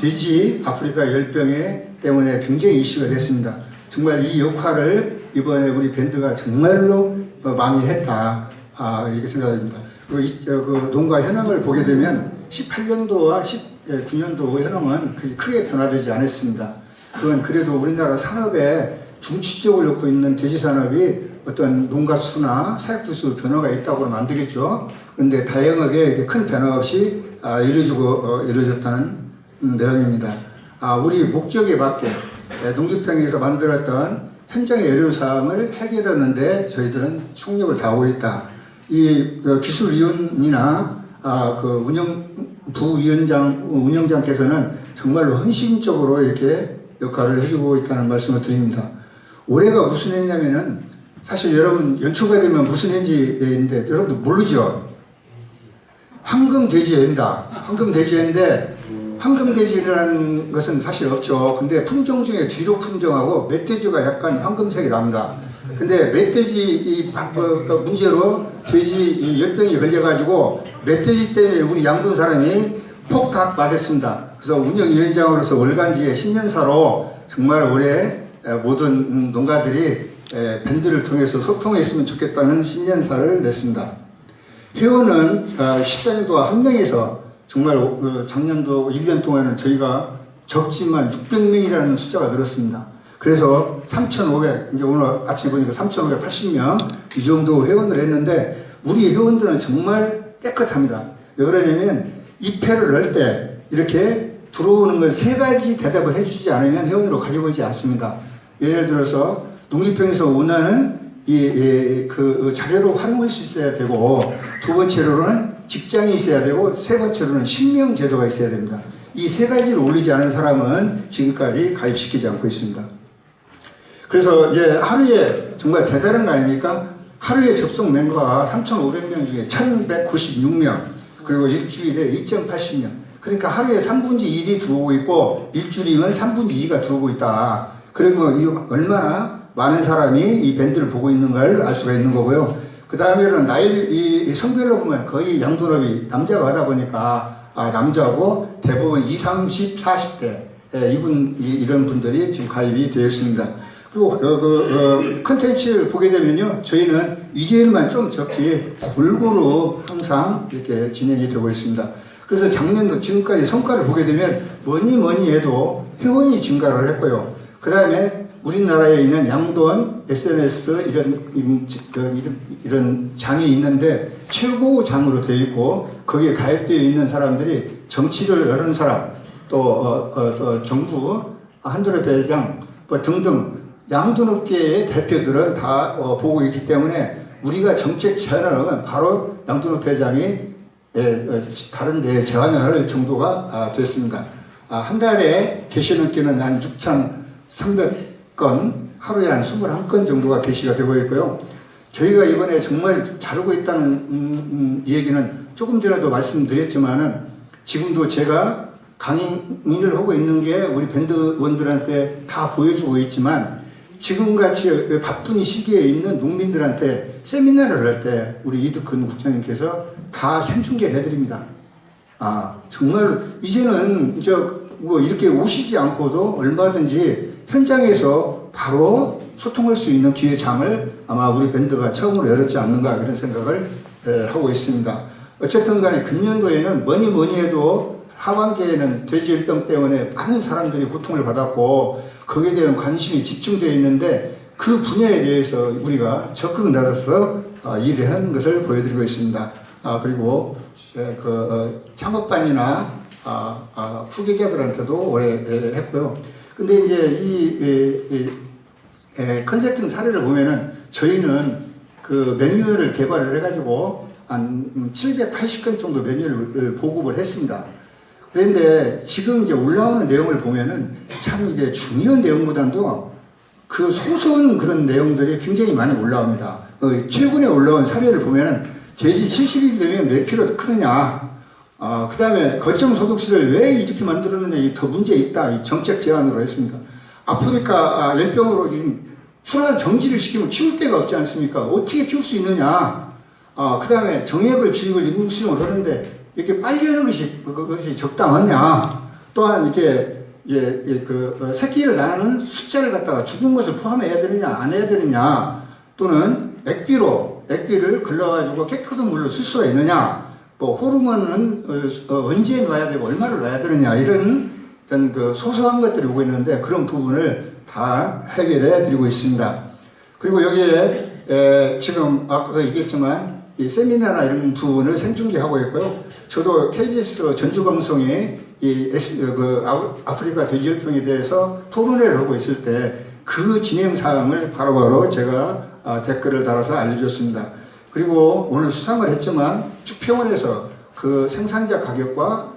돼지 아프리카 열병에 때문에 굉장히 이슈가 됐습니다. 정말 이 역할을 이번에 우리 밴드가 정말로 많이 했다, 이렇게 생각합니다. 그 농가 현황을 보게 되면 18년도와 19년도 현황은 크게 변화되지 않았습니다. 그건 그래도 우리나라 산업에 중추적을 놓고 있는 돼지 산업이 어떤 농가 수나 사육부 수 변화가 있다고는 안 되겠죠. 그런데 다양하게 큰 변화 없이 이루어졌다는 내용입니다. 우리 목적에 맞게 농지평에서 만들었던 현장의 애로사항을 해결하는데 저희들은 총력을 다하고 있다. 이 기술위원이나 그 운영장께서는 정말로 헌신적으로 이렇게 역할을 해주고 있다는 말씀을 드립니다. 올해가 무슨 해냐면은 사실 여러분 연초가 되면 무슨 해인데 여러분들 모르죠? 황금돼지해입니다. 황금돼지해인데 황금돼지라는 것은 사실 없죠. 근데 품종 중에 뒤로 품종하고 멧돼지가 약간 황금색이 납니다. 근데 멧돼지 문제로 돼지 열병이 걸려가지고 멧돼지 때문에 우리 양돈 사람이 폭삭 맞았습니다. 그래서 운영위원장으로서 월간지의 신년사로 정말 올해 모든 농가들이 밴드를 통해서 소통했으면 좋겠다는 신년사를 냈습니다. 회원은 14년도와 한 명에서 정말 작년도 1년 동안은 저희가 적지만 600명이라는 숫자가 늘었습니다. 그래서 3,500, 이제 오늘 아침에 보니까 3,580명 이 정도 회원을 했는데 우리 회원들은 정말 깨끗합니다. 왜 그러냐면 입회를 할 때 이렇게 들어오는 걸 3가지 대답을 해주지 않으면 회원으로 가져오지 않습니다. 예를 들어서 농지평에서 원하는 그 자료로 활용할 수 있어야 되고, 두 번째로는 직장이 있어야 되고, 세 번째로는 신명 제도가 있어야 됩니다. 이 3가지를 올리지 않은 사람은 지금까지 가입시키지 않고 있습니다. 그래서 이제 하루에 정말 대단한 거 아닙니까? 하루에 접속 멤버가 3,500명 중에 1,196명, 그리고 일주일에 2.80명. 그러니까 하루에 3분의 1이 들어오고 있고, 일주일이면 3분의 2가 들어오고 있다. 그리고 이 얼마나 많은 사람이 이 밴드를 보고 있는 걸 알 수가 있는 거고요. 그 다음에는 이 성별로 보면 거의 양돈업이 남자가 하다 보니까 남자고 대부분 20, 30, 40대 이런 분들이 지금 가입이 되어 있습니다. 그리고 컨텐츠를 보게 되면요, 저희는 일요일만 좀 적지 골고루 항상 이렇게 진행이 되고 있습니다. 그래서 작년도 지금까지 성과를 보게 되면 뭐니 해도 회원이 증가를 했고요. 그 다음에 우리나라에 있는 양돈, SNS 이런 장이 있는데 최고 장으로 되어 있고, 거기에 가입되어 있는 사람들이 정치를 하는 사람, 또 정부, 한돈업 회장 등등 양돈업계의 대표들은 다 보고 있기 때문에 우리가 정책 제안을 하면 바로 양돈업 회장이 다른 데에 제안을 할 정도가 됐습니다. 한 달에 게시 넘기는 한 6,300건, 하루에 한 21건 정도가 게시가 되고 있고요. 저희가 이번에 정말 잘하고 있다는 얘기는 조금 전에도 말씀드렸지만은 지금도 제가 강의를 하고 있는 게 우리 밴드원들한테 다 보여주고 있지만, 지금같이 바쁜 이 시기에 있는 농민들한테 세미나를 할 때 우리 이득근 국장님께서 다 생중계를 해드립니다. 정말 이제는 뭐 이렇게 오시지 않고도 얼마든지 현장에서 바로 소통할 수 있는 기회 장을 아마 우리 밴드가 처음으로 열었지 않는가, 그런 생각을 하고 있습니다. 어쨌든 간에 금년도에는 뭐니 해도 하반기에는 돼지열병 때문에 많은 사람들이 고통을 받았고 거기에 대한 관심이 집중되어 있는데 그 분야에 대해서 우리가 적극 나서서 일을 하는 것을 보여드리고 있습니다. 그리고 창업반이나 후계자들한테도 올해 했고요. 근데 이제 컨설팅 사례를 보면은 저희는 그 매뉴얼을 개발을 해가지고 한 780건 정도 매뉴얼을 보급을 했습니다. 그런데 지금 이제 올라오는 내용을 보면은 참 이제 중요한 내용보다도 그 소소한 그런 내용들이 굉장히 많이 올라옵니다. 최근에 올라온 사례를 보면은 돼지 70일 되면 몇 킬로 크느냐, 그 다음에 거점소득시를 왜 이렇게 만들었느냐, 더 문제 있다, 이 정책 제안으로 했습니다. 아프리카 열병으로 지금 출하 정지를 시키면 키울 데가 없지 않습니까? 어떻게 키울 수 있느냐, 그 다음에 정액을 주입을 인공수용을 하는데 이렇게 빨리 하는 것이 적당하냐, 또한 이게 새끼를 낳는 숫자를 갖다가 죽은 것을 포함해야 되느냐 안 해야 되느냐, 또는 액비를 걸러가지고 깨끗한 물로 쓸 수가 있느냐, 뭐 호르몬은 언제 놔야 되고 얼마를 놔야 되느냐, 이런 그 소소한 것들이 오고 있는데 그런 부분을 다 해결해 드리고 있습니다. 그리고 여기에 지금 아까도 얘기했지만 이 세미나나 이런 부분을 생중계하고 있고요. 저도 KBS 전주방송에 아프리카 돼지열병에 대해서 토론회를 하고 있을 때 그 진행 사항을 바로바로 제가 댓글을 달아서 알려줬습니다. 그리고 오늘 수상을 했지만 축평원에서 그 생산자 가격과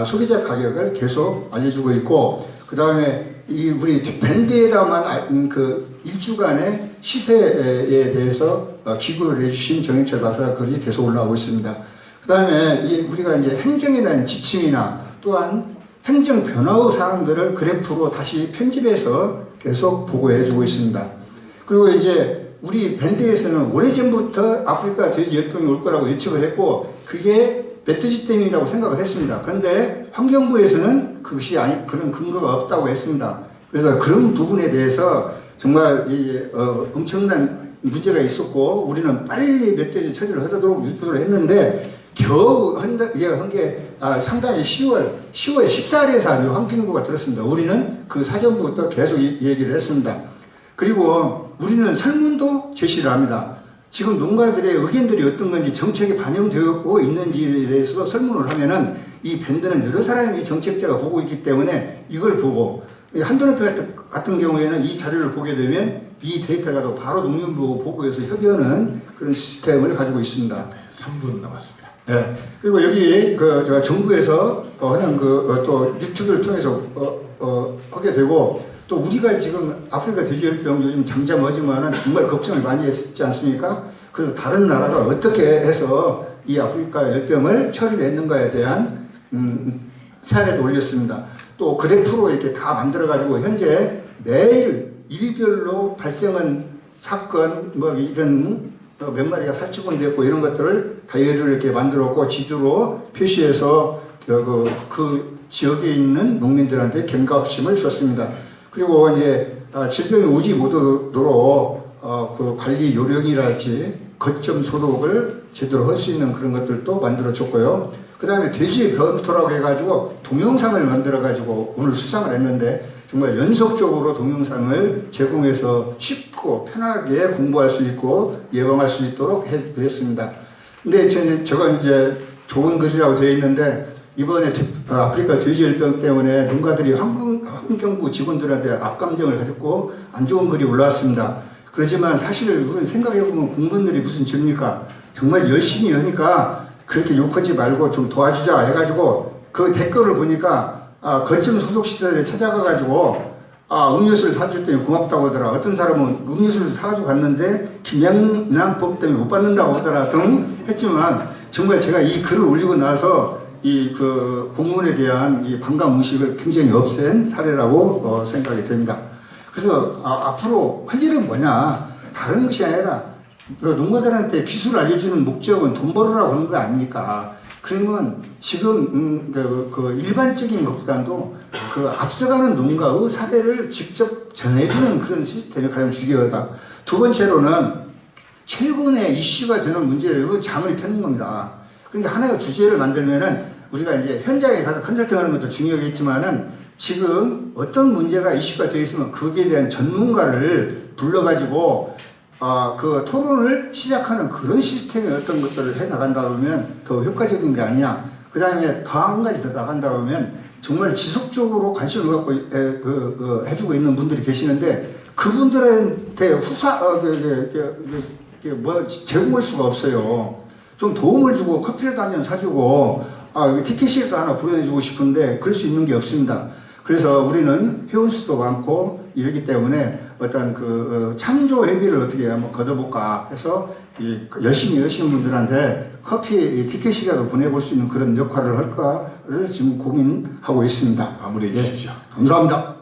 소비자 가격을 계속 알려주고 있고, 그 다음에 우리 밴드에다만 그 일주간의 시세에 대해서 기고를 해주신 정영철 박사 글이 계속 올라오고 있습니다. 그 다음에 우리가 이제 행정이라는 지침이나 또한 행정 변화의 사항들을 그래프로 다시 편집해서 계속 보고해 주고 있습니다. 그리고 이제 우리 밴드에서는 오래전부터 아프리카 돼지 열병이 올 거라고 예측을 했고, 그게 멧돼지 때문이라고 생각을 했습니다. 그런데 환경부에서는 그것이 그런 근거가 없다고 했습니다. 그래서 그런 부분에 대해서 정말 엄청난 문제가 있었고, 우리는 빨리 멧돼지 처리를 하도록 유도를 했는데, 겨우 한 게 상당히 10월 14일에서 아주 환경부가 들었습니다. 우리는 그 사전부터 계속 얘기를 했습니다. 그리고 우리는 설문도 제시를 합니다. 지금 농가들의 의견들이 어떤 건지, 정책에 반영되고 있는지에 대해서도 설문을 하면은 이 밴드는 여러 사람이 정책자가 보고 있기 때문에 이걸 보고, 한도노표 같은 경우에는 이 자료를 보게 되면 이 데이터가 바로 농림부 보고해서 협의하는 그런 시스템을 가지고 있습니다. 3분 남았습니다. 네. 그리고 여기 정부에서 하는 또 유튜브를 통해서 하게 되고, 또 우리가 지금 아프리카 돼지열병 요즘 잠잠하지만은 정말 걱정을 많이 했지 않습니까? 그래서 다른 나라가 어떻게 해서 이 아프리카 열병을 처리를 했는가에 대한 사례도 올렸습니다. 또 그래프로 이렇게 다 만들어가지고 현재 매일 일별로 발생한 사건 뭐 이런 몇 마리가 살찌곤됐고 이런 것들을 다이어리를 이렇게 만들었고 지도로 표시해서 그 지역에 있는 농민들한테 경각심을 줬습니다. 그리고 이제 질병이 오지 못하도록 그 관리 요령이랄지 거점 소독을 제대로 할 수 있는 그런 것들도 만들어 줬고요. 그 다음에 돼지 변토라고 해가지고 동영상을 만들어 가지고 오늘 수상을 했는데, 정말 연속적으로 동영상을 제공해서 쉽고 편하게 공부할 수 있고 예방할 수 있도록 해드렸습니다. 근데 저건 이제 좋은 글이라고 되어 있는데, 이번에 아프리카 돼지열병 때문에 농가들이 환경부 직원들한테 악감정을 가졌고 안 좋은 글이 올라왔습니다. 그렇지만 사실 우리는 생각해보면 공무원들이 무슨 죄입니까? 정말 열심히 하니까 그렇게 욕하지 말고 좀 도와주자 해가지고 그 댓글을 보니까 거점 소독시설에 찾아가가지고 음료수를 사줬더니 고맙다고 하더라. 어떤 사람은 음료수를 사가지고 갔는데 김영란법 때문에 못 받는다고 하더라 등 했지만, 정말 제가 이 글을 올리고 나서 그 공무원에 대한 이 반감의식을 굉장히 없앤 사례라고 생각이 됩니다. 그래서 앞으로 할 일은 뭐냐, 다른 것이 아니라 농가들한테 기술을 알려주는 목적은 돈 벌으라고 하는 거 아닙니까? 그러면 지금 그 일반적인 것보다도 그 앞서가는 농가의 사례를 직접 전해주는 그런 시스템이 가장 중요하다. 두 번째로는 최근에 이슈가 되는 문제를 장을 펴는 겁니다. 그러니까 하나의 주제를 만들면은 우리가 이제 현장에 가서 컨설팅하는 것도 중요하겠지만은 지금 어떤 문제가 이슈가 되어 있으면 거기에 대한 전문가를 불러가지고 그 토론을 시작하는 그런 시스템의 어떤 것들을 해 나간다 그러면 더 효과적인 게 아니냐. 그 다음에 더 한 가지 더 나간다 그러면 정말 지속적으로 관심을 갖고 해주고 있는 분들이 계시는데, 그분들한테 제공할 수가 없어요. 좀 도움을 주고 커피라도 한 잔 사주고 티켓이라도 하나 보내주고 싶은데 그럴 수 있는 게 없습니다. 그래서 우리는 회원수도 많고 이러기 때문에 어떤 창조 회비를 어떻게 한번 걷어볼까 해서 열심히 하시는 분들한테 커피 티켓이라도 보내볼 수 있는 그런 역할을 할까를 지금 고민하고 있습니다. 마무리해 주십시오. 감사합니다.